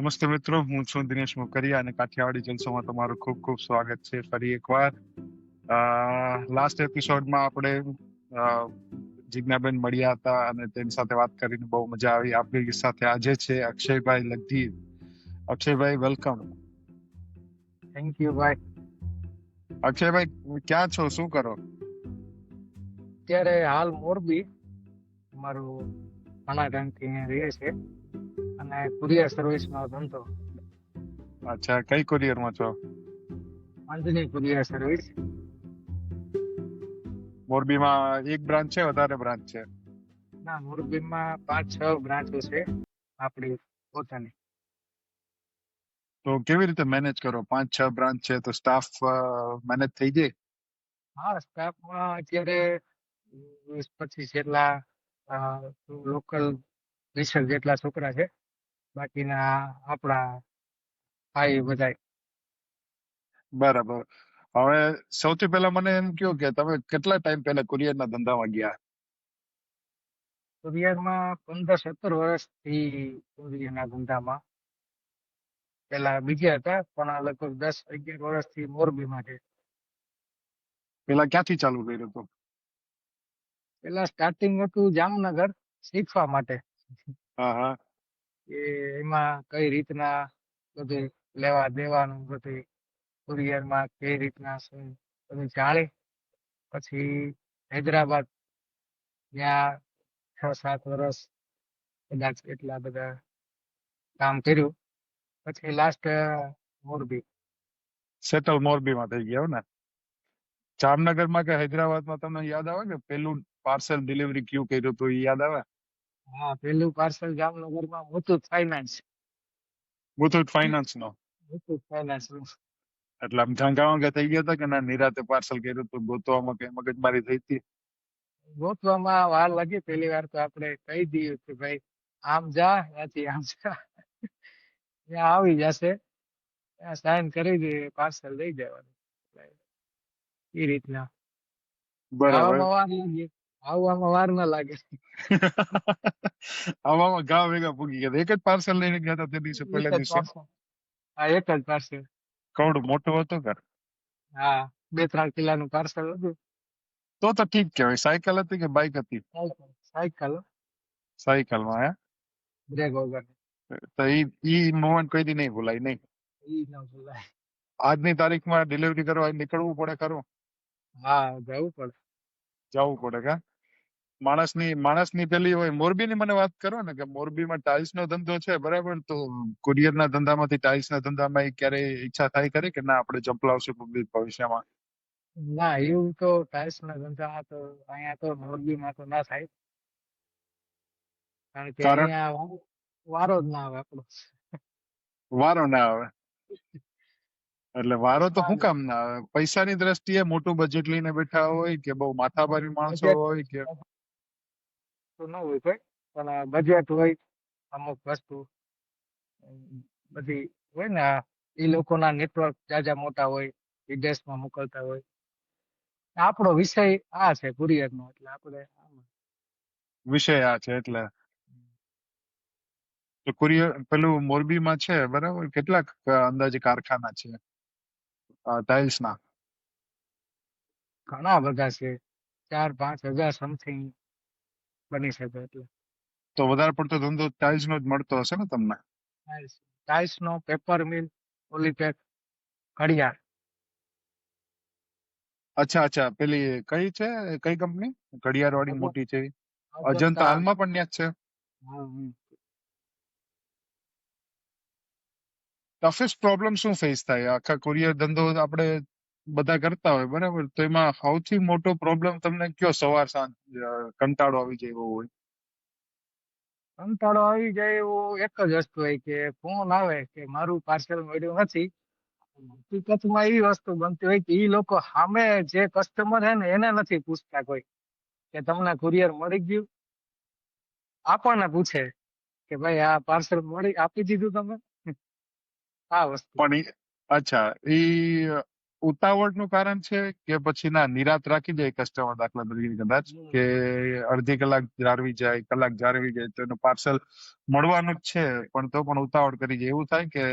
નમસ્તે મિત્રો, હું છું દિનેશ મોકરિયા અને કાઠિયાવાડી જલસોમાં તમારું ખૂબ ખૂબ સ્વાગત છે ફરી એકવાર. લાસ્ટ એપિસોડમાં આપણે અ, જિજ્ઞાબેન મળ્યા હતા અને તેની સાથે વાત કરીને બહુ મજા આવી. આપણી સાથે આજે છે Akshaybhai લગધી. Akshaybhai, welcome. Thank you ભાઈ. અક્ષયભાઈ, ક્યાં છો, શું કરો? અત્યારે હાલ મોરબી મારું ઘણા ટાઈમથી અહીંયા રહે છે અને કુરિયર સર્વિસનો ધંધો. અચ્છા, કઈ કુરિયરમાં છો? Anjani courier service. મોરબીમાં એક બ્રાન્ચ છે, વધારે બ્રાન્ચ છે? ના, મોરબીમાં 5-6 બ્રાન્ચો છે આપણી પોતાની. તો કેવી રીતે મેનેજ કરો? 5-6 બ્રાન્ચ છે તો સ્ટાફ મેનેજ થઈ જાય? હા, સ્ટાફમાં અત્યારે 20-25 જેટલા લોકલ 20 જેટલા છોકરા છે. બાકીના આપણા ભાઈ બધા. બરાબર. હવે સૌથી પહેલા મને એમ કહો કે તમે કેટલા ટાઈમ પહેલા કુરિયરના ધંધામાં ગયા? કુરિયરમાં 15-17 વર્ષથી કુરિયરના ધંધામાં. પેલા બીજા હતા પણ આ લગભગ 10-11 વર્ષથી મોરબીમાં છે. પેલા ક્યાંથી ચાલુ કર્યું હતું? પેલા સ્ટાર્ટિંગ હતું જામનગર શીખવા માટે હા હા. કે એમાં કઈ રીતના બધું લેવા દેવાનું બધું કુરિયરમાં કઈ રીતના શું બધું જાણી પછી હૈદરાબાદ ત્યાં 6-7 વર્ષ કદાચ એટલા બધા કામ કર્યું પછી લાસ્ટ મોરબી. સેટલ મોરબીમાં થઈ ગયા ને? જામનગરમાં કે હૈદરાબાદમાં તમને યાદ આવે કે પેલું પાર્સલ ડિલિવરી ક્યુ કર્યું હતું એ યાદ આવે? હા, પેલું પાર્સલ જામનગરમાં મુથુટ ફાઇનાન્સ. મુથુટ ફાઇનાન્સ નો? મુથુટ ફાઇનાન્સ એટલે આમ ઝાંગા થઈ ગયા હતા કે ના નિરાતે પાર્સલ કર્યું હતું? ગોતવામાં કઈ મગજમારી થઈ હતી? ગોતવામાં વાર લાગી. પેલી વાર તો આપણે કહી દઈએ કે ભાઈ આમ જા, ત્યાંથી આમ જા, ત્યાં આવી જશે, ત્યાં સાઈન કરી દે, પાર્સલ લઈ જવાનું. એ રીતના બરાબર. જવામાં વાર લાગે, આવવામાં વાર ના લાગે. આવામાં ગા ભેગા પૂગી ગયા. એક જ પાર્સલ લઈને ગયા હતા તે દિવસે, એક પહેલા જ દિવસે? પાર્સલ. હા, એક જ પાર્સલ. કવડું મોટું હતું કે? હા, 2-3 કિલોનું પાર્સલ હતું. તો ઠીક કહેવાય. સાયકલ હતી કે બાઇક હતી? સાયકલ સાયકલ સાયકલમાં હે? બ્રેક વગર. તો ઈ મોમેન્ટ કોઈ દી નહીં ભૂલાય નહીં. ઈ ન ભૂલાય. આજની તારીખમાં ડિલિવરી કરવા નીકળવું પડે ખરું? હા, જવું પડે. જવું પડે કા? માણસની પેલી હોય. મોરબીની મને વાત કરો ને કે મોરબીમાં ટાઇલ્સ નો ધંધો છે, બરાબર? તો કુરિયરના ધંધામાંથી ટાઇલ્સ ના ધંધામાં ક્યારે ઈચ્છા થાય ખરી કે ના આપણે ચંપલાવશું ભવિષ્યમાં? ના, એવું તો ટાઇલ્સ ના ધંધામાં તો અહીંયા તો મોરબીમાં તો ના થાય. કારણ કે કારણ અહીંયા વારો જ ના આવે આપણો. વારો ના આવે? એટલે વારો તો શું કામ ના આવે? પૈસાની દ્રષ્ટિએ મોટું બજેટ લઈને બેઠા હોય કે બહુ માથાભારી માણસો બજેટ હોય કે? તો ન હોય કોઈ, પણ બજેટ હોય. અમુક વસ્તુ બધી હોય ને, એ લોકોના નેટવર્ક જાજા મોટા હોય, વિદેશમાં મોકલતા હોય. આપણો વિષય આ છે કુરિયર નો, એટલે આપણે વિષય આ છે એટલે. તો કુરિયર પેલું મોરબીમાં છે, બરાબર? કેટલાક અંદાજે કારખાના છે ટાઇલ્સ ના? ઘણા બધા છે. 4-5 હજાર સમથિંગ બની શકે. એટલે તો વધારે પડતો ધંધો ટાઇલ્સ નો જ મળતો હશે ને તમને? ટાઇલ્સ નો, પેપર મિલ, પોલીપેક, ઘડિયાળ. અચ્છા અચ્છા, પેલી કઈ કંપની ઘડિયાળ વાળી મોટી છે? અજંતા અજંતા. હાલમાં પણ ત્યાં જ છે? હમ. ટફેસ્ટ પ્રોબ્લેમ શું ફેસ થાય? આખા કુરિયર ધંધો આપણે બધા કરતા હોય, બરાબર? તો એમાં સૌથી મોટો પ્રોબ્લેમ તમને કયો સવાર સાંજ કંટાળો આવી જાય એવો હોય? કંટાળો આવી જાય એવું એક જ વસ્તુ હોય કે ફોન આવે કે મારું પાર્સલ મળ્યું નથી. હકીકતમાં એવી વસ્તુ બનતી હોય કે ઈ લોકો સામે જે કસ્ટમર છે ને એને નથી પૂછતા કોઈ કે તમને કુરિયર મળી ગયું. આપણને પૂછે કે ભાઈ આ પાર્સલ આપી દીધું તમે. આ વસ્તુ. પણ અચ્છા, ઈ ઉતાવળનું કારણ છે કે પછી ના નિરાત રાખી જાય કસ્ટમર, દાખલા તરીકે કદાચ કે અડધી કલાક જાળવી જાય, કલાક જાળવી જાય તો એનું પાર્સલ મળવાનું જ છે પણ તો પણ ઉતાવળ કરી જાય એવું થાય કે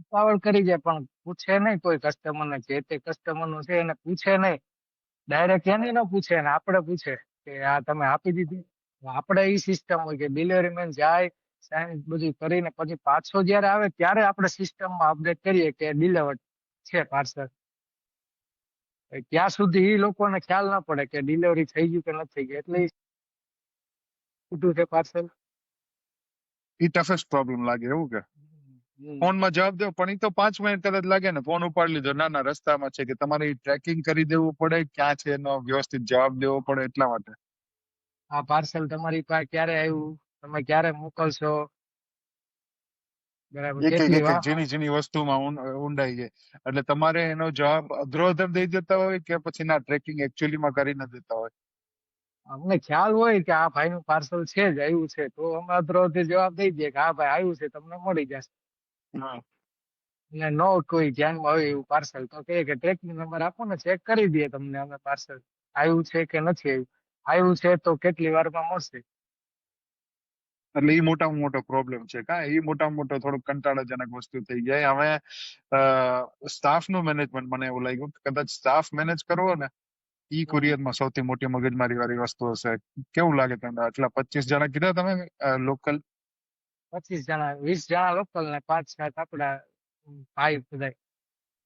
ઉતાવળ કરી જાય પણ પૂછે નહીં કોઈ કસ્ટમર ને, જે તે કસ્ટમર નું છે એને પૂછે નહીં, ડાયરેક્ટ એને ન પૂછે ને આપણે પૂછે કે આ તમે આપી દીધી. આપણે એ સિસ્ટમ હોય કે ડિલિવરી મેન જાય, સાઈન બધું કરીને પછી પાછો જયારે આવે ત્યારે આપણે સિસ્ટમમાં અપડેટ કરીએ કે ડિલિવર્ડ છે પાર્સલ. ત્યાં સુધી એ લોકોને ખ્યાલ ના પડે કે ડિલિવરી થઈ ગયું કે નથી થઈ ગયું, એટલે ઈ ખોટું છે પાર્સલ. ઈ ટફેસ્ટ પ્રોબ્લેમ લાગે એવું કે ફોનમાં જવાબ દો પણ ઈ તો 5 મિનિટ કદાચ લાગે ને, ફોન ઉપાડી લીધો, ના ના રસ્તામાં છે, કે તમારે ટ્રેકિંગ કરી દેવું પડે ક્યાં છે એનો વ્યવસ્થિત જવાબ દેવો પડે એટલા માટે. આ પાર્સલ તમારી પાસે ક્યારે આવ્યું, તમે ક્યારે મોકલશો, બરાબર, એક એક કેટલી એક એક વાર. ઝીણી ઝીણી વસ્તુમાં ઊંડાઈ છે એટલે તમારે એનો જવાબ અધ્રોઅધર દઈ દેતા હોય કે પછી ના ટ્રેકિંગ એકચ્યુઅલીમાં કરી ન દેતા હોય. અમને ખ્યાલ હોય કે આ ભાઈ નું પાર્સલ છે જ આવ્યું છે તો અમે અધરોથી જવાબ દઈ દઈએ કે હા ભાઈ આવ્યું છે, તમને મળી જશે. હા. અને નો કોઈ ધ્યાનમાં હોય એવું પાર્સલ તો કહે કે ટ્રેકિંગ નંબર આપો ને, ચેક કરી દઈએ તમને અમે પાર્સલ આવ્યું છે કે નથી આવ્યું. આવ્યું છે તો કેટલી વારમાં મળશે. એટલે ઈ મોટામાં મોટો પ્રોબ્લેમ છે કા, ઈ મોટામાં મોટો થોડુંક કંટાળાજનક વસ્તુ થઈ જાય. હવે સ્ટાફ નું મેનેજમેન્ટ મને એવું લાગ્યું કે કદાચ સ્ટાફ મેનેજ કરવો ને ઈ કુરિયરમાં સૌથી મોટી મગજમારી વાળી વસ્તુ હશે. કેવું લાગે તમને? આટલા 25 જણા કીધા તમે લોકલ? 25 જણા, 20 જણા લોકલ ને 5-7 આપડા ભાઈ બધા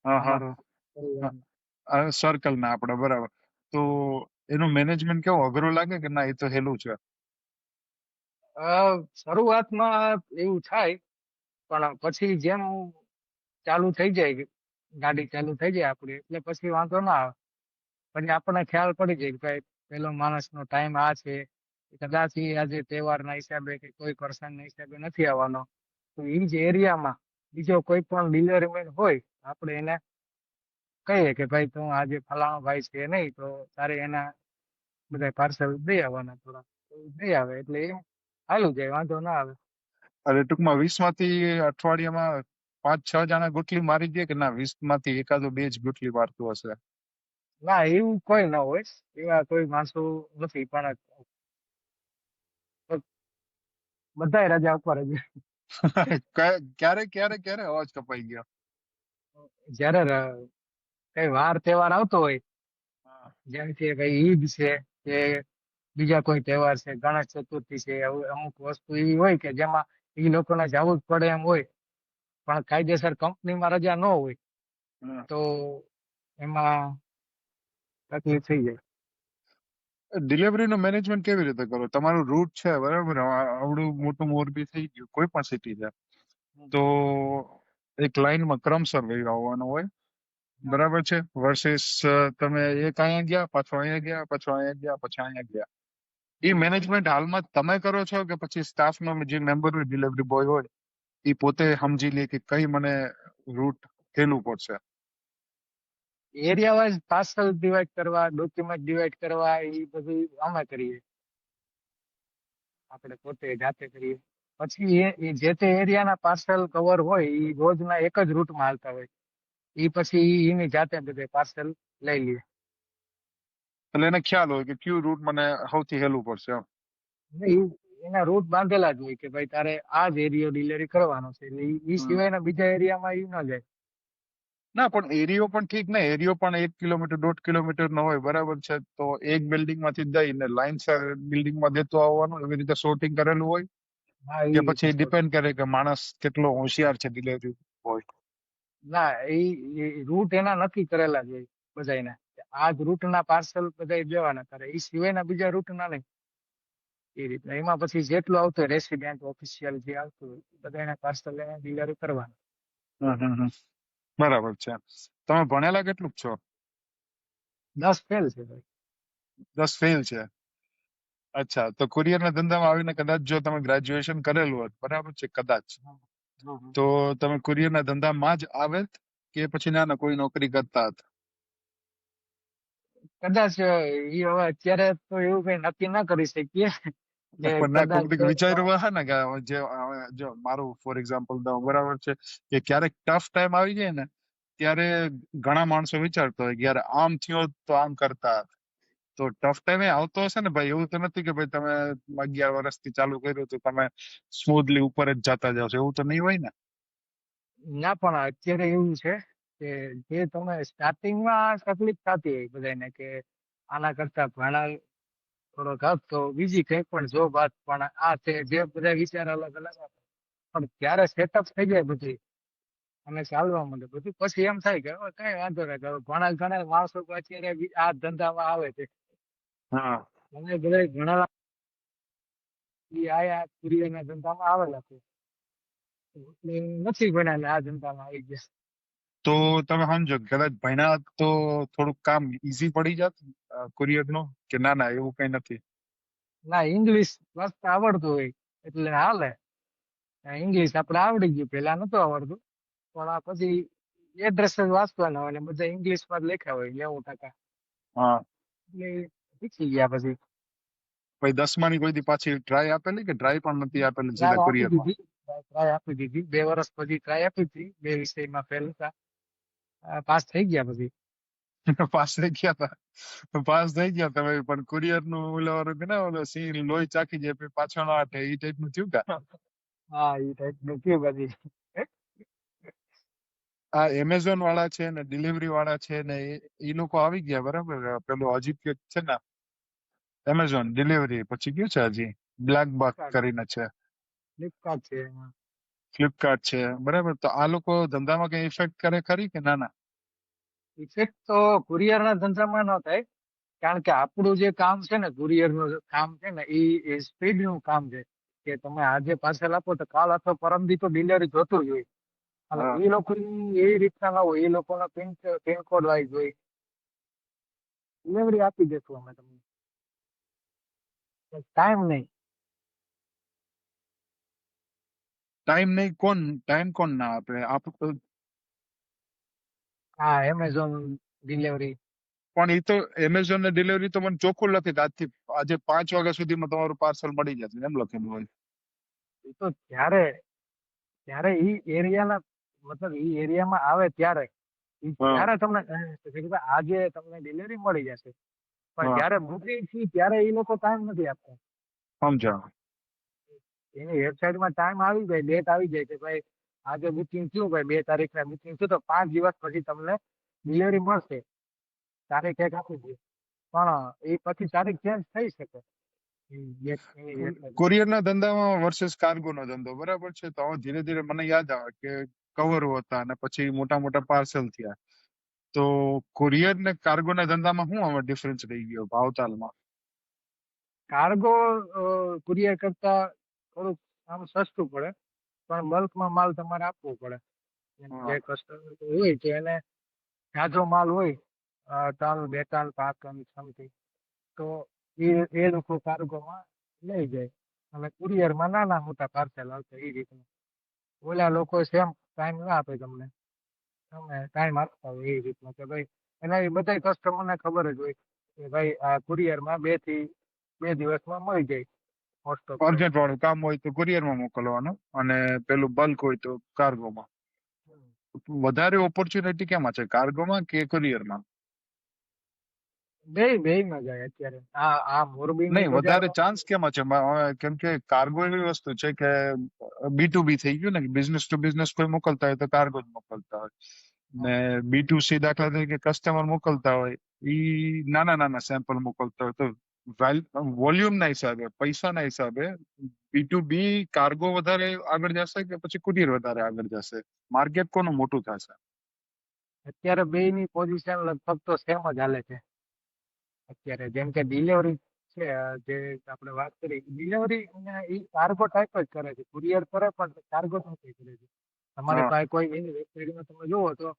હા હા. અમારો પરિવારના. સર્કલ ના આપડે બરાબર. તો એનું મેનેજમેન્ટ કેવું અઘરું લાગે કે ના એ તો હેલું છે? શરૂઆતમાં એવું થાય પણ પછી જેમ ચાલુ થઈ જાય, ગાડી ચાલુ થઈ જાય આપડી, એટલે પછી વાંધો ના આવે. પછી આપણને ખ્યાલ પડી જાય કે ભાઈ પેલો માણસનો ટાઈમ આ છે, કદાચ ઈ આજે તહેવારના હિસાબે કે કોઈ પ્રસંગના હિસાબે નથી આવવાનો, તો ઈ જ એરિયામાં બીજો કોઈ પણ ડિલિવરી મેન હોય આપણે એને કહીએ કે ભાઈ તું આજે ફલાણો ભાઈ છે નહીં તો તારે એના બધા પાર્સલ દઈ આવવાના થોડા, તો ઈ દઈ આવે એટલે એમ હાલું જાય, વાંધો ના આવે. એટલે ટૂંકમાં 20 માંથી અઠવાડિયામાં 5-6 જણા ગુટલી મારી દે કે ના 20 માંથી એકાદો બે જ ગુટલી મારતું હશે? ના એવું કોઈ ન હોય, એવા કોઈ માણસો નથી, પણ બધાય રજા ઉપર જ. ક્યારે ક્યારે ક્યારે અવાજ કપાઈ ગયો. જયારે કઈ વાર તહેવાર આવતો હોય, હા. જેમ કે કઈ ઈદ છે કે બીજા કોઈ તહેવાર છે, ગણેશ ચતુર્થી છે, અમુક વસ્તુ એવી હોય કે જેમાં એ લોકોને જવું જ પડે એમ હોય પણ કાયદેસર કંપનીમાં રજા ન હોય હા. તો એમાં તકલીફ થઈ જાય. ડિલિવરી નું મેનેજમેન્ટ કેવી રીતે કરો? તમારું રૂટ છે બરાબર, આવડું મોટું મોરબી થઈ ગયું, કોઈ પણ સિટી છે તો એક લાઈનમાં ક્રમસર વહી આવવાનો હોય બરાબર છે, વર્સિસ તમે એક અહીંયા ગયા, પાછો અહીંયા ગયા, પાછો અહીંયા ગયા, પછી અહીંયા ગયા. એ મેનેજમેન્ટ હાલમાં તમે કરો છો કે પછી સ્ટાફ નો જે મેમ્બર હોય, ડિલિવરી બોય હોય એ પોતે સમજી લે કે કઈ મને રૂટ ખેલવું પડશે? એરિયા વાઇઝ પાર્સલ ડિવાઈડ કરવા, ડોક્યુમેન્ટ ડિવાઈડ કરવા, એ બધું અમે કરીએ, આપણે પોતે જાતે કરીએ. પછી એ જે તે એરિયાના પાર્સલ કવર હોય એ રોજના એક જ રૂટમાં હાલતા હોય, એ પછી એની જાતે બધે પાર્સલ લઈ લઈએ. એટલે એને ખ્યાલ હોય કે કયું રૂટ મને સૌથી હેલું પડશે એમ. ને એના રૂટ બાંધેલા જ હોય કે ભાઈ તારે આ જ એરિયો ડિલિવરી કરવાનો છે, એટલે ઈ સિવાયના બીજા એરિયામાં ઈ ન જાય. ના પણ એરિયો પણ ઠીક ને, એરિયો પણ 1 કિલોમીટર 1.5 કિલોમીટર નો હોય બરાબર છે, તો એક બિલ્ડિંગ માંથી દઈને લાઈન બિલ્ડિંગ માં દેતું આવવાનું, એવી રીતે સોર્ટિંગ કરેલું હોય હા એ કે રીતે પછી sort. ડિપેન્ડ કરે કે માણસ કેટલો હોશિયાર છે ડિલિવરી હોય? ના એ રૂટ એના નક્કી કરેલા જ હોય બધાયના, આ જ રૂટના પાર્સલ બધા દેવાના કરે, એ સિવાયના બીજા રૂટના નહીં. એ રીતે એમાં પછી જેટલું આવતું હોય રેસિડેન્ટ ઓફિશિયલ જે આવતું હોય બધાના પાર્સલ એને ડિલિવરી કરવાના. હમ. બરાબર છે. તમે ભણેલા કેટલું છો? 10 ફેલ છે ભાઈ. 10 ફેલ છે. અચ્છા, તો કુરિયર ના ધંધામાં આવીને કદાચ જો તમે ગ્રેજ્યુએશન કરેલું હોત બરાબર છે કદાચ, તો તમે કુરિયર ના ધંધામાં જ આવેત કે પછી ના કોઈ નોકરી કરતા હતા? કદાચ એ હવે અત્યારે તો એવું કઈ નક્કી ના કરી શકીએ કે પણ ના કદાચ. કોઈક વિચાર્યું હે ને કે જે જો મારું ફોર એક્ઝામ્પલ દઉં બરાબર છે, કે ક્યારેક ટફ ટાઈમ આવી જાય ને ત્યારે ઘણા માણસો વિચારતો હોય કે યાર આમ થયો હોત તો આમ કરતા. તો ટફ ટાઈમ એ આવતો હશે ને ભાઈ, એવું તો નથી કે ભાઈ તમે 11 વર્ષથી ચાલુ કર્યું તો તમે સ્મૂથલી ઉપર જ જતા જાવ છો, એવું તો નહીં હોય ને. ના પણ અત્યારે એવું છે કે જે તમે સ્ટાર્ટિંગમાં તકલીફ થતી હોય બધાને કે આના કરતા ભણા થોડોક હક તો બીજી કઈ પણ જોબ હાથ પણ આ છે જે બધા વિચાર અલગ અલગ હતા. પણ ત્યારે સેટઅપ થઈ જાય બધી અને ચાલવા માંડે બધું પછી એમ થાય કે હવે કઈ વાંધો નહીં, કે હવે ઘણા ઘણા માણસો તો અત્યારે આ ધંધામાં આવે છે. હા. મને બધા ઘણા ઈ આયા કુરિયરના ધંધામાં આવેલા છે એટલે નથી ભણ્યા ને આ ધંધામાં આવી ગયા. તો તમે સમજો કે કદાચ ભણ્યા હોત તો થોડુંક કામ ઈઝી પડી જાત કુરિયર નું, કે ના ના એવું કઈ નથી. ના ઇંગ્લિશ વાંચતા આવડતું હોય એટલે હાલે. ઇંગ્લિશ આપણે આવડી ગયું, પેલા નતું આવડતું પણ આ પછી એડ્રેસ જ વાંચવાના હોય ને બધા ઇંગ્લિશમાં જ લખ્યા હોય 90%. હા. એટલે શીખી ગયા પછી. પછી 10માની કોઈ દી પાછી ટ્રાય આપેલી કે ટ્રાય પણ નથી આપેલી સીધા ટ્રાય આપી કુરિયરમાં? દીધી, ટ્રાય આપી દીધી 2 વર્ષ પછી ટ્રાય આપી હતી, 2 વિષયમાં ફેલ હતા, પાસ થઈ ગયા પછી. પાસ થઈ ગયા હતા, પાસ થઈ ગયા તમે, પણ કુરિયર નું ઓલો વાળું કે ના ઓલો સિંહ લોહી ચાખી જાય પછી પાછો ના હાટે એ ટાઈપ નું થયું કા? હા એ ટાઈપ નું થયું પછી. આ એમેઝોન વાળા છે ને ડિલિવરી વાળા છે ને એ લોકો આવી ગયા બરાબર, પેલું હજી કે છે ને એમેઝોન ડિલિવરી, પછી કયું છે હજી બ્લેક બક કરીને છે, ફ્લિપકાર્ટ છે એમાં. ફ્લિપકાર્ટ છે બરાબર, તો આ લોકો ધંધામાં કઈ ઇફેક્ટ કરે ખરી કે ના ના? ઇફેક્ટ તો કુરિયર ના ધંધામાં ન થાય, કારણ કે આપણું જે કામ છે ને કુરિયર નું કામ છે ને એ સ્પીડ નું કામ છે કે તમે આજે પાર્સલ આપો તો કાલ અથવા પરમદી તો ડિલિવરી જોતું જ હોય. અને હા. એ લોકો એવી રીતના ના હોય, એ લોકોનો પિનકોડ વાઇઝ હોય, ડિલિવરી આપી દેશું અમે તમને, ટાઈમ નહીં. ટાઈમ નહીં કોણ, ટાઈમ કોણ ના આપે આપ? હા એમેઝોન ડિલિવરી. પણ એ તો એમેઝોન ને ડિલિવરી તો મને ચોખ્ખું લખી દે આજથી આજે 5 વાગ્યા સુધીમાં તમારું પાર્સલ મળી જશે એમ લખેલું હોય. એ તો ત્યારે ત્યારે ઈ એરિયાના મતલબ ઈ એરિયામાં આવે ત્યારે ઈ હા. ત્યારે તમને કહે છે કે ભાઈ આજે તમને ડિલિવરી મળી જશે. પણ હા. જયારે બુકિંગ થઈ ત્યારે એ લોકો ટાઈમ નથી આપતા. સમજા. એની વેબસાઇટમાં ટાઈમ આવી જાય, ડેટ આવી જાય કે ભાઈ આજે બુકિંગ થયું, ભાઈ 2 તારીખના બુકિંગ થયું તો 5 દિવસ પછી તમને ડિલિવરી મળશે, તારીખ એક આપી દે. પણ એ પછી તારીખ ચેન્જ થઈ શકે. એની website માં. કુરિયર ના ધંધામાં વર્સેસ કાર્ગો નો ધંધો બરાબર છે, તો હવે ધીરે ધીરે મને યાદ આવે કે કવરો હતા અને પછી મોટા મોટા પાર્સલ થયા, તો કુરિયર ને કાર્ગો ના ધંધામાં શું હવે ડિફરન્સ રહી ગયો ભાવતાલમાં? કાર્ગો કુરિયર કરતા થોડુંક આમ સસ્તું પડે, પણ બલ્કમાં માલ તમારે આપવો પડે. એમ હા. જે કસ્ટમર હોય તો એને ઝાઝો માલ હોય, ટન 2 ટન 5 ટન સમથિંગ, તો એ લોકો કાર્ગોમાં લઈ જાય અને કુરિયરમાં નાના મોટા પાર્સલ આવશે એ રીતનું. ઓલા લોકો સેમ ટાઈમ ના આપે તમને, તમે ટાઈમ આપતા હોય એ રીતનું કે ભાઈ એના બધા કસ્ટમરને ખબર જ હોય કે ભાઈ આ કુરિયરમાં 2 થી 2 દિવસમાં મળી જાય મોસ્ટ ઓફ તો. અર્જન્ટ વાળું કામ હોય તો કુરિયરમાં મોકલવાનું અને પેલું બલ્ક હોય તો કાર્ગોમાં. વધારે ઓપોર્ચ્યુનિટી કેમાં છે, કાર્ગોમાં કે કુરિયરમાં? બેયમાં જાય અત્યારે. આ મોરબીની નહીં, વધારે બજારમાં ચાન્સ કેમાં છે? કેમ કે કાર્ગો એવી વસ્તુ છે કે B2B થઈ ગયું ને, બિઝનેસ ટુ બિઝનેસ કોઈ મોકલતા હોય તો કાર્ગો જ મોકલતા હોય, ને B2C દાખલા તરીકે કસ્ટમર મોકલતા હોય ઈ નાના નાના સેમ્પલ મોકલતા હોય, તો વોલ્યુમ ના હિસાબે, પૈસાના હિસાબે B2B કાર્ગો વધારે આગળ જશે કે પછી કુરિયર વધારે આગળ જશે? માર્કેટ કોનું મોટું થશે? અત્યારે બેયની પોઝિશન લગભગ તો સેમ જ હાલે છે અત્યારે. જેમ કે ડિલિવરી છે, જે આપણે વાત કરી ડિલિવરી એ કાર્ગો ટાઈપ જ કરે છે, કુરિયર કરે પણ કાર્ગો ટાઈપ જ કરે છે. તમારી હા. પાસે કોઈ એની વેબસાઇટમાં તમે જુઓ તો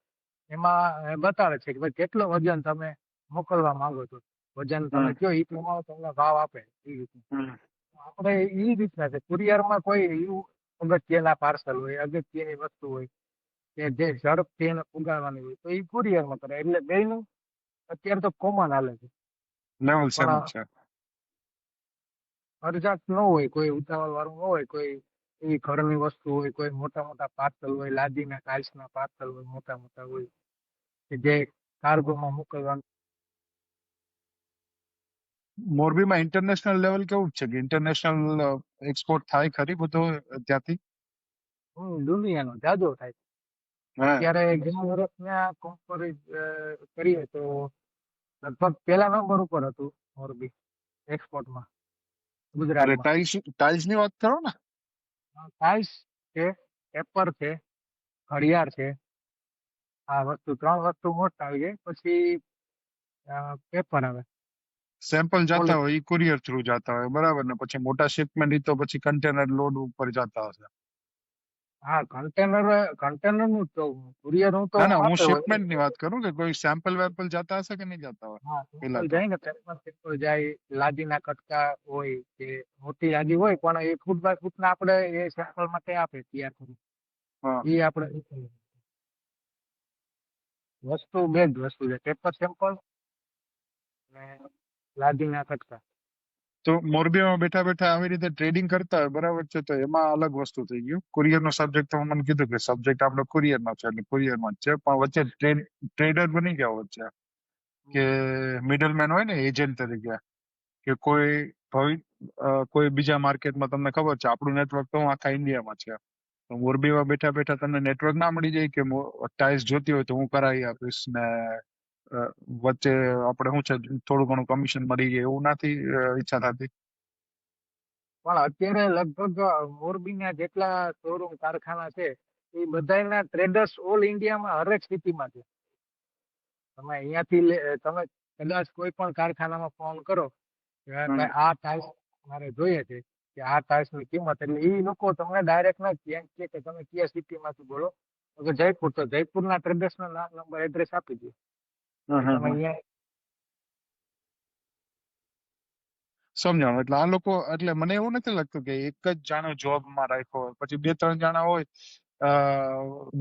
એમાં બતાવે છે કે ભાઈ કેટલો વજન તમે મોકલવા માંગો છો, વજન તમે હમ. કયો એ પ્રમાણે તમને ભાવ આપે એ રીતનું. હમ. આપણે એ રીતના છે, કુરિયરમાં કોઈ એવું અગત્યના પાર્સલ હોય, અગત્યની વસ્તુ હોય કે જે ઝડપથી એને પુગાડવાની હોય તો એ કુરિયરમાં કરે, એટલે બેયનું અત્યારે તો કોમન હાલે છે. લેવલ સેમ જ પણ છે. અરજાત ન હોય, કોઈ ઉતાવળ વાળું ન હોય, કોઈ એવી ઘરની વસ્તુ હોય, કોઈ મોટા મોટા પાર્સલ હોય, લાદીના ટાઇલ્સના પાર્સલ હોય, મોટા મોટા હોય, કે જે કાર્ગોમાં મોકલવાનું. મોરબીમાં ઇન્ટરનેશનલ લેવલ કેવું છે કે ઇન્ટરનેશનલ એક્સપોર્ટ થાય ખરી બધું ત્યાંથી? દુનિયાનો જાજો થાય. હા. અત્યારે ગયા વર્ષના કમ્પેર કરીએ તો લગભગ પહેલા નંબર ઉપર હતું મોરબી એક્સપોર્ટમાં અરે ગુજરાતમાં. ટાઇલ્સ ની વાત કરો ને. ટાઇલ્સ છે, પેપર છે, ઘડિયાળ છે. આ વસ્તુ 3 વસ્તુ મોસ્ટ આવી જાય. પછી પેપર આવે. સેમ્પલ ઓલ જતા હોય એ કુરિયર થ્રુ જતા હોય બરાબર ને, પછી મોટા શિપમેન્ટ તો પછી કન્ટેનર લોડ ઉપર જતા હશે. હા, કન્ટેનર નું જ કહું, કુરિયર નું તો ના ના, હું આપે હોય. શિપમેન્ટ ની વાત કરું કે કોઈ સેમ્પલ વેમ્પલ જતા હશે કે નહીં જતા હોય હા, પેલા સિમ્પલ તો. જાય ને, પેપર જાય, લાદીના કટકા હોય કે મોટી લાદી હોય પણ એ ફૂટ બાય ફૂટ ના આપણે એ સેમ્પલ માટે આપે તૈયાર કરી. હા. એ આપણે વસ્તુ બે જ વસ્તુ છે, પેપર સેમ્પલ અને લાદીના કટકા. તો મોરબીમાં બેઠા બેઠા આવી રીતે ટ્રેડિંગ કરતા હોય બરાબર છે, તો એમાં અલગ વસ્તુ થઈ ગયું. કુરિયર નો સબ્જેક્ટ તો મને કીધું કે સબ્જેક્ટ આપણો કુરિયર નો છે એટલે કુરિયર માં જ છે, પણ વચ્ચે ટ્રેડર બની ગયા વચ્ચે કે મિડલમેન હોય ને એજન્ટ તરીકે, કે કોઈ બીજા માર્કેટમાં તમને ખબર છે આપણું નેટવર્ક તો આખા ઇન્ડિયામાં છે, તો મોરબીમાં બેઠા બેઠા તમને નેટવર્ક ના મળી જાય કે ટાઈલ્સ જોતી હોય તો હું કરાવી આપીશ ને વચ્ચે આપણે શું છે થોડું ઘણું કમિશન મળી જાય એવું નથી ઈચ્છા થતી? પણ અત્યારે લગભગ મોરબીના જેટલા શોરૂમ કારખાના છે એ બધાના ટ્રેડર્સ ઓલ ઇન્ડિયામાં હરેક સિટીમાં છે. તમે અહીંયાથી તમે કદાચ કોઈ પણ કારખાનામાં ફોન કરો કે ભાઈ આ ટાઇલ્સ મારે જોઈએ છે, કે આ ટાઇલ્સ ની કિંમત, એટલે એ લોકો તમને ડાયરેક્ટ ના કહે કે તમે કયા સિટી માંથી બોલો, તો કે જયપુર, તો જયપુરના ટ્રેડર્સ નો નામ, નંબર, એડ્રેસ આપી દે. તમે અહીંયા સમજાણું. એટલે આ લોકો, એટલે મને એવું નથી લાગતું કે એક જ જાણો જોબમાં રાખ્યો હોય, પછી બે ત્રણ જણા હોય.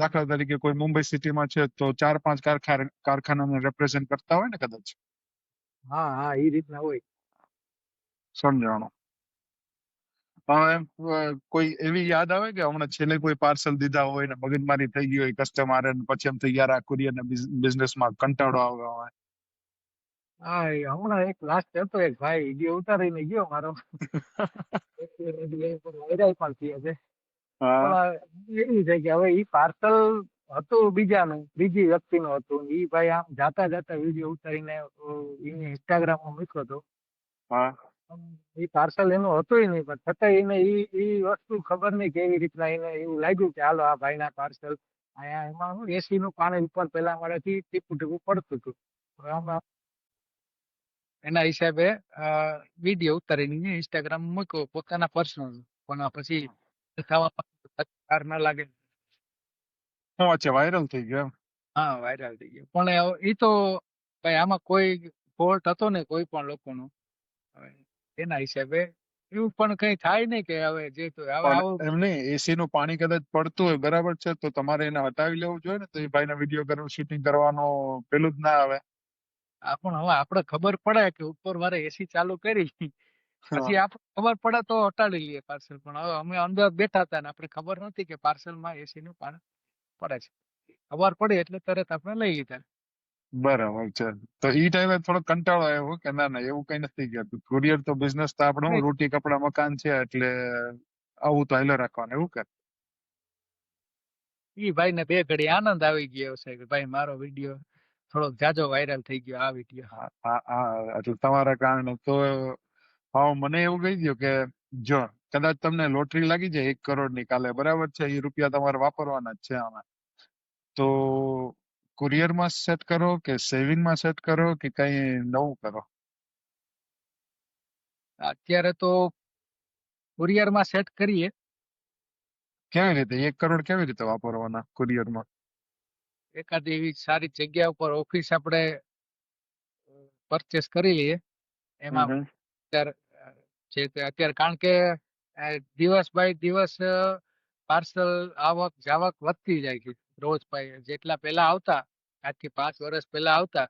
દાખલા તરીકે કોઈ મુંબઈ સિટીમાં છે તો 4-5 કારખાનાને રિપ્રેઝેન્ટ કરતા હોય ને કદાચ. હા હા, એ રીતના હોય. સમજાણું. કોઈ એવી યાદ આવે કે હમણાં છેલ્લે કોઈ પાર્સલ દીધા હોય ને મગજમારી થઈ ગઈ હોય કસ્ટમર, પછી એમ થઈ યાર આ કુરિયર ને બિઝનેસમાં કંટાળો આવ્યો હોય? હા, એ હમણાં એક લાસ્ટ હતો, એક ભાઈ વિડીયો ઉતારીને ગયો મારો. વાયરલ પણ થયો છે. હા. પણ એવી છે કે હવે ઈ પાર્સલ હતું બીજાનું, બીજી વ્યક્તિનું હતું. ઈ ભાઈ આમ જાતા જાતા વિડીયો ઉતારીને એને ઇન્સ્ટાગ્રામમાં મૂક્યો હતો. હા. ઈ પાર્સલ એનું હતું નહીં, પણ છતાં એને ઈ વસ્તુ ખબર નહીં કેવી રીતના એને એવું લાગ્યું કે હાલો આ ભાઈના પાર્સલ અહીંયા, એમાં શું એસી નું પાણી ઉપર પેલા મારાથી ટીપું ટીપું પડતું હતું. હવે આમાં એના હિસાબે વિડીયો ઉતારીને ઇન્સ્ટાગ્રામ મૂક્યો પોતાના પર્સનલ, પણ પછી થવામાં વાર ના લાગે. હું વચ્ચે વાયરલ થઈ ગયો એમ? હા, વાયરલ થઈ ગયો. પણ એ તો ભાઈ આમાં કોઈ ફોલ્ટ હતો ને કોઈ પણ લોકોનો. હવે એના હિસાબે એવું પણ કઈ થાય નહીં કે હવે જે તો હવે પણ આવું. એમ નહીં, એસી નું પાણી કદાચ પડતું હોય બરાબર છે, તો તમારે એને હટાવી લેવું જોઈએ ને, તો એ ભાઈને વિડીયો કરવાનું, શૂટિંગ કરવાનો પેલું જ ના આવે. પણ હવે આપણે ખબર પડે કે ઉપર વારે એસી ચાલુ કરી, હા. પછી આપણે ખબર પડે તો હટાડી લઈએ પાર્સલ. પણ હવે અમે અંદર બેઠા હતા ને આપણે ખબર નથી કે પાર્સલમાં એસી નું પાણી પડે છે. ખબર પડી એટલે તરત આપણે લઈ લીધા. બરાબર છે. તો ઈ ટાઈમે થોડો કંટાળો આવ્યો કે ના ના એવું કઈ નથી ગયા, કુરિયર તો બિઝનેસ તો આપણો હું રોટી કપડા મકાન છે એટલે આવું તો હાલે રાખવાનું એવું કે? ઈ ભાઈ ને બે ઘડી આનંદ આવી ગયો છે કે ભાઈ મારો વિડીયો થોડોક જાજો વાયરલ થઈ ગયો, આ વિડીયો. હા, એટલે તમારા કારણે તો હા, મને એવું કહી દો કે જો કદાચ તમને લોટરી લાગી જાય 1 કરોડ ની કાલે બરાબર છે, એ રૂપિયા તમારે વાપરવાના જ છે આમાં, તો કુરિયરમાં સેટ કરો કે સેવિંગમાં સેટ કરો કે કઈ નવું કરો? અત્યારે તો કુરિયરમાં સેટ કરીએ. કેવી રીતે 1 કરોડ કેવી રીતે વાપરવાના કુરિયરમાં? એકાદ એવી સારી જગ્યા ઉપર ઓફિસ આપણે પરચેસ કરી લઈએ. એમાં હમ. અત્યારે જે તે અત્યારે કારણ કે દિવસ બાય દિવસ પાર્સલ આવક જાવક વધતી જાય છે. રોજ પાય જેટલા પહેલા આવતા, આજથી 5 વર્ષ પહેલા આવતા,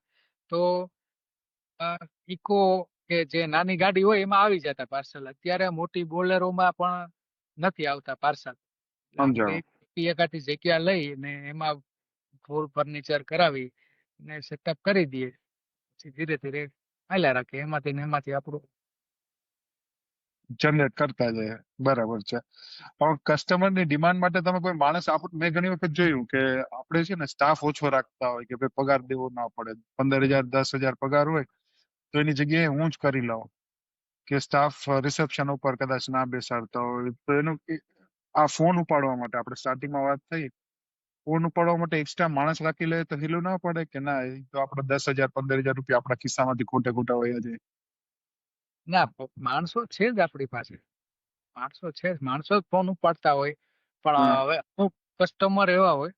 તો ઇકો કે જે નાની ગાડી હોય એમાં આવી જતા પાર્સલ. અત્યારે મોટી બોલેરોમાં પણ નથી આવતા પાર્સલ. એટલે આપણે સમજાણું. એકાદી જગ્યા લઈ ને એમાં ફૂલ ફર્નિચર કરાવી ને સેટઅપ કરી દઈએ, પછી ધીરે ધીરે હાલ્યા રાખે, એમાંથી ને એમાંથી આપણું. જનરેટ કરતા જાય. બરાબર છે. હવે કસ્ટમર ની ડિમાન્ડ માટે તમે કોઈ માણસ મેં ઘણી વખત જોયું કે આપણે છે ને સ્ટાફ ઓછો રાખતા હોય કે ભાઈ પગાર દેવો ના પડે, 15,000 10,000 પગાર હોય તો એની જગ્યાએ હું જ કરી લઉં, કે સ્ટાફ રિસેપ્શન ઉપર કદાચ ના બેસાડતા હોય તો એનું આ ફોન ઉપાડવા માટે આપણે સ્ટાર્ટિંગમાં વાત થઈ, ફોન ઉપાડવા માટે એક્સ્ટ્રા માણસ રાખી લે તો હેલું ના પડે કે ના, એ તો આપણે 10,000 15,000 રૂપિયા આપણા ખિસ્સામાંથી ખોટે ખોટા વયા જાય. ના, માણસો છે જ આપણી પાસે, માણસો છે જ, માણસો જ ફોન ઉપાડતા હોય. પણ હા, હવે અમુક કસ્ટમર એવા હોય,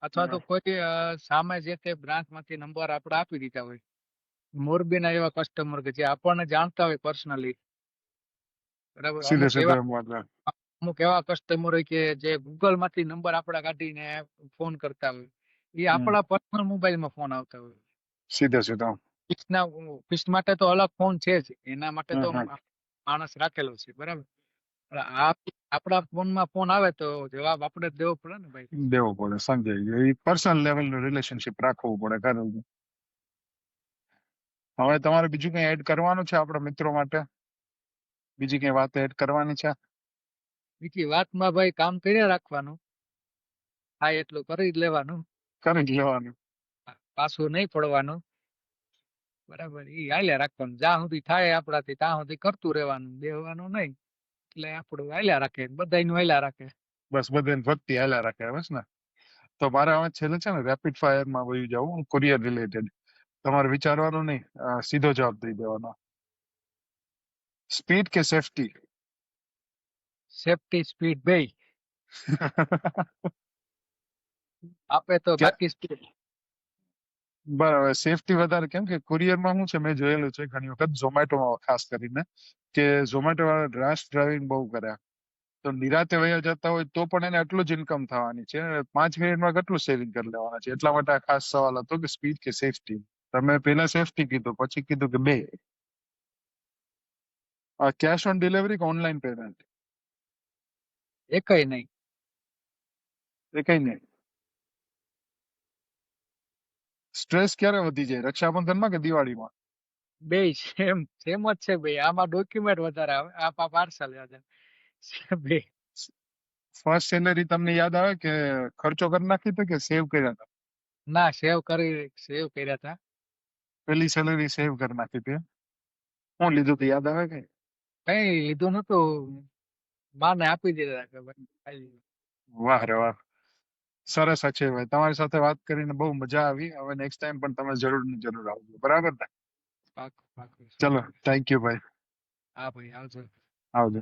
અથવા તો હા. કોઈ સામે જે તે બ્રાન્ચ માંથી નંબર આપણે આપી દીધા હોય, મોરબીના એવા કસ્ટમર કે જે આપણને જાણતા હોય પર્સનલી, બરાબર. સીધે સીધે એમ વાત કરે. અમુક એવા કસ્ટમર હોય કે જે ગૂગલ માંથી નંબર આપડા કાઢીને ફોન કરતા હોય, એ હમ. આપણા પર્સનલ મોબાઈલમાં ફોન આવતા હોય. સીધે સીધા. ઓફિસના ઓફિસ માટે તો અલગ ફોન છે જ, એના માટે તો હમ. માણસ રાખેલો છે, બરાબર. પણ આ આપણા ફોનમાં ફોન આવે તો જવાબ આપણે જ દેવો પડે ને ભાઈ. દેવો પડે, સમજાઈ ગયું. એ પર્સનલ લેવલ નું રિલેશનશિપ રાખવું પડે, ખરું. હવે તમારે બીજું કઈ એડ કરવાનું છે આપણા મિત્રો માટે? બીજી કઈ વાત એડ કરવાની છે? બીજી વાતમાં ભાઈ કામ કર્યા રાખવાનું, થાય એટલું કરી જ લેવાનું, કરી જ લેવાનું. પાછું નહીં પડવાનું, બરાબર. ઈ હાલ્યા રાખવાનું, જ્યાં સુધી થાય આપણાથી ત્યાં સુધી કરતું રહેવાનું, દેવાનું નહીં. એટલે આપણું હાલ્યા રાખે, બધાયનું હાલ્યા રાખે. બસ બધાને ભક્તિ હાલ્યા રાખે, બસ ને. તો મારે હવે છેલ્લે છે ને રેપિડ ફાયર માં વયું જવું, કુરિયર રિલેટેડ. તમારે વિચારવાનું નહીં, સીધો જવાબ દઈ દેવાનો. સ્પીડ કે સેફટી? સેફટી સ્પીડ બેય આપે તો બાકી સ્પીડ. બરાબર. સેફટી વધારે, કેમ કે કુરિયરમાં શું છે, મેં જોયેલું છે ઘણી વખત ઝોમેટોમાં ખાસ કરીને, કે ઝોમેટો વાળા રેશ ડ્રાઇવિંગ બહુ કરે. તો નિરાતે વયા જતા હોય તો પણ એને આટલું જ ઇન્કમ થવાની છે, 5 મિનિટમાં કેટલું સેવિંગ કરી લેવાના છે. એટલા માટે આ ખાસ સવાલ હતો કે સ્પીડ કે સેફટી. તમે પેલા સેફટી કીધું, પછી કીધું કે બે. કેશ ઓન ડિલિવરી કે ઓનલાઈન પેમેન્ટ? એકય નહીં. એ કઈ નહીં. સ્ટ્રેસ ક્યારે વધી જાય, રક્ષાબંધનમાં કે દિવાળીમાં? બેય સેમ સેમ જ છે ભાઈ. આમાં ડોક્યુમેન્ટ વધારે આવે, આ પાર્સલ વધારે. બે. ફર્સ્ટ સેલેરી તમને યાદ આવે કે ખર્ચો કરી નાખી તો કે સેવ કર્યા હતા? ના, સેવ કર્યા હતા. પેલી સેલેરી સેવ કરી નાખી હતી. હું લીધું તો યાદ આવે કે? કઈ લીધું નતું, માને આપી દીધા કે ભાઈ ખાઈ લો. વાહ રે વાહ. સરસ છે ભાઈ, તમારી સાથે વાત કરીને બહુ મજા આવી. હવે નેક્સ્ટ ટાઈમ પણ તમે જરૂર ને જરૂર આવજો, બરાબર ને? પાકું પાકું સો ચલો, ટકા. થેન્ક યુ ભાઈ. હા ભાઈ, આવજો. આવજો.